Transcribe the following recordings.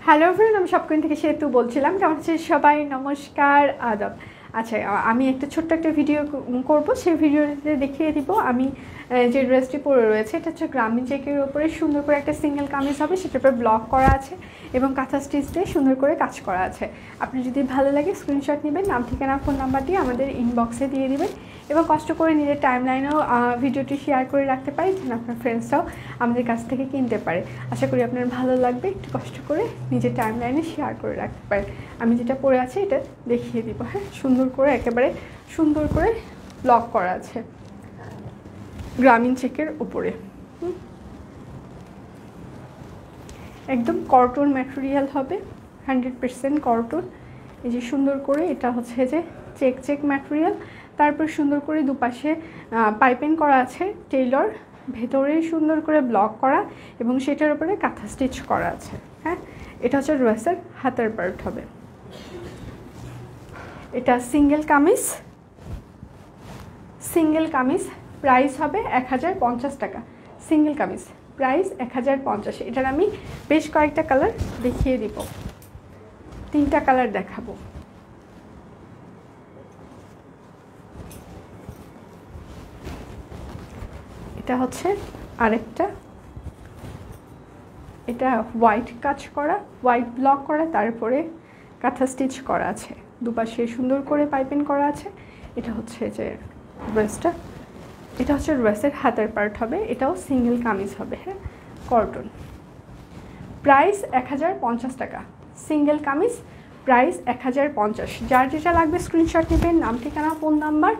Hello friend, আমি সবকদিন থেকে সেতু বলছিলাম। কেমন আছে সবাই? নমস্কার, আদাব। আচ্ছা, আমি একটা ছোট্ট একটা ভিডিও করব। সেই ভিডিওতে দেখিয়ে দিব আমি যে ড্রেসটি পরে রয়েছে। এটা হচ্ছে গ্রামীণ চেকের উপরে সুন্দর করে একটা সিঙ্গেল কামিজ হবে, সেটার উপরে ব্লক করা আছে এবং কাঁথা স্টিচ দিয়ে সুন্দর করে কাজ করা আছে। আপনি যদি ভালো লাগে স্ক্রিনশট নেবেন, নাম ঠিকানা ফোন নাম্বার দিয়ে আমাদের ইনবক্সে দিয়ে দিবেন এবং কষ্ট করে নিজের টাইমলাইনেও ভিডিওটি শেয়ার করে রাখতে পারি, যেন আপনার ফ্রেন্ডসরাও আমাদের কাছ থেকে কিনতে পারে। আশা করি আপনার ভালো লাগবে। একটু কষ্ট করে নিজের টাইমলাইনে শেয়ার করে রাখতে পারেন। আমি যেটা পরে আছি এটা দেখিয়ে দিব। হ্যাঁ, সুন্দর করে একেবারে সুন্দর করে ব্লক করা আছে গ্রামীণ চেকের উপরে। একদম কটন ম্যাটেরিয়াল হবে, 100% কটন। এই যে সুন্দর করে এটা হচ্ছে যে চেক ম্যাটেরিয়াল, তারপর সুন্দর করে দুপাশে পাইপিং করা আছে টেইলর, ভেতরে সুন্দর করে ব্লক করা এবং সেটার উপরে কাঁথা স্টিচ করা আছে। হ্যাঁ, এটা হচ্ছে ড্রেসের হাতের পার্ট হবে। এটা সিঙ্গেল কামিজ, প্রাইস হবে 1050 টাকা। Single kameez price 1050। এটার আমি বেশ কয়েকটা কালার দেখিয়ে দিব, 3টা কালার দেখাবো। এটা হচ্ছে আরেকটা, এটা হোয়াইট কাজ করা, হোয়াইট ব্লক করা, তারপরে কাঁথা স্টিচ করা আছে, দুপাশে সুন্দর করে পাইপিং করা আছে। এটা হচ্ছে যে ড্রেসটা, এটা হচ্ছে ড্রেসের হাতের পার্ট হবে। এটাও সিঙ্গেল কামিজ হবে। হ্যাঁ, কটন। প্রাইস 1050 টাকা। Single kameez price 1050। যার যেটা লাগবে স্ক্রিনশট নেবেন, নাম ঠিকানা ফোন নাম্বার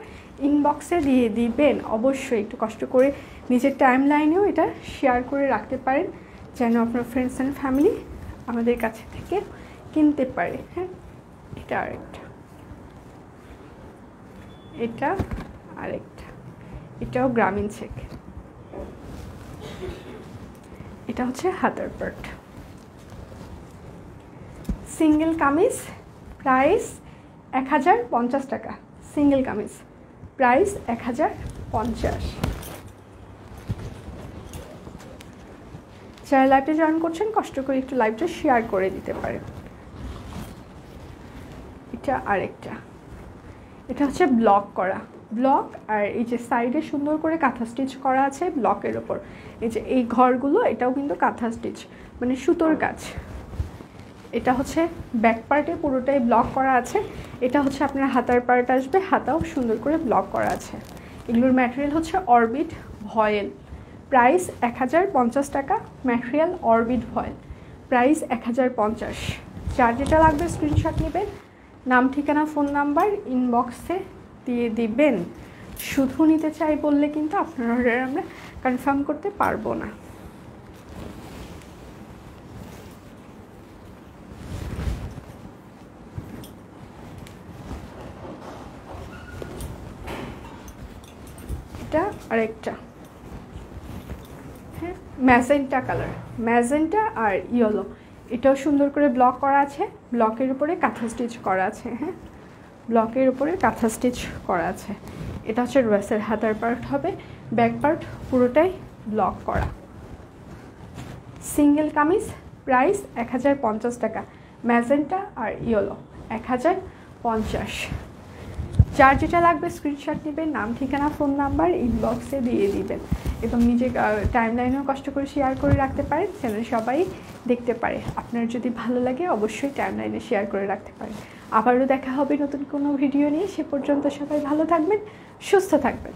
ইনবক্সে দিয়ে দিবেন। অবশ্যই একটু কষ্ট করে নিজের টাইমলাইনেও এটা শেয়ার করে রাখতে পারেন, যেন আপনার ফ্রেন্ডস অ্যান্ড ফ্যামিলি আমাদের কাছে থেকে কিনতে পারে। হ্যাঁ, এটা আরেকটা, এটা আরেকটা, এটাও গ্রামীণ চেক। এটা হচ্ছে হাতের পার্ট। সিঙ্গেল কামিজ প্রাইস 1050 টাকা। Single kameez price 1050। যারা লাইভে জয়েন করছেন কষ্ট করে একটু লাইভটা শেয়ার করে দিতে পারেন। এটা আরেকটা, এটা হচ্ছে ব্লক করা, ব্লক আর এই যে সাইডে সুন্দর করে কাঁথা স্টিচ করা আছে ব্লকের ওপর। এই যে এই ঘরগুলো, এটাও কিন্তু কাঁথা স্টিচ, মানে সুতোর কাজ। এটা হচ্ছে ব্যাক পার্টে পুরোটাই ব্লক করা আছে। এটা হচ্ছে আপনার হাতার পার্ট আসবে, হাতাও সুন্দর করে ব্লক করা আছে। এগুলোর ম্যাটেরিয়াল হচ্ছে অরবিট ভয়েল। প্রাইস 1050 টাকা। ম্যাটেরিয়াল অরবিট ভয়েল, প্রাইস 1050। যার যেটা লাগবে স্ক্রিনশট নেবেন, নাম ঠিকানা ফোন নাম্বার ইনবক্সে দিয়ে দিবেন। শুধু নিতে চাই বললে কিন্তু আপনার অর্ডার আমরা কনফার্ম করতে পারবো না। এটা আরেকটা, হ্যাঁ, ম্যাজেন্টা কালার, ম্যাজেন্টা আর ইয়েলো। এটাও সুন্দর করে ব্লক করা আছে, ব্লকের উপরে কাঁথা স্টিচ করা আছে। হ্যাঁ, ব্লকের উপরে কাঁথা স্টিচ করা আছে। এটা হচ্ছে ড্রেসের হাতার পার্ট হবে, ব্যাক পার্ট পুরোটাই ব্লক করা। সিঙ্গেল কামিজ প্রাইস 1050 টাকা। ম্যাজেন্টা আর ইয়েলো 1050। যার যেটা লাগবে স্ক্রিনশট নেবেন, নাম ঠিকানা ফোন নাম্বার ইনবক্সে দিয়ে দিবেন এবং নিজে টাইমলাইনেও কষ্ট করে শেয়ার করে রাখতে পারেন, যেন সবাই দেখতে পারে। আপনার যদি ভালো লাগে অবশ্যই টাইমলাইনে শেয়ার করে রাখতে পারেন। আবারও দেখা হবে নতুন কোনো ভিডিও নিয়ে। সে পর্যন্ত সবাই ভালো থাকবেন, সুস্থ থাকবেন।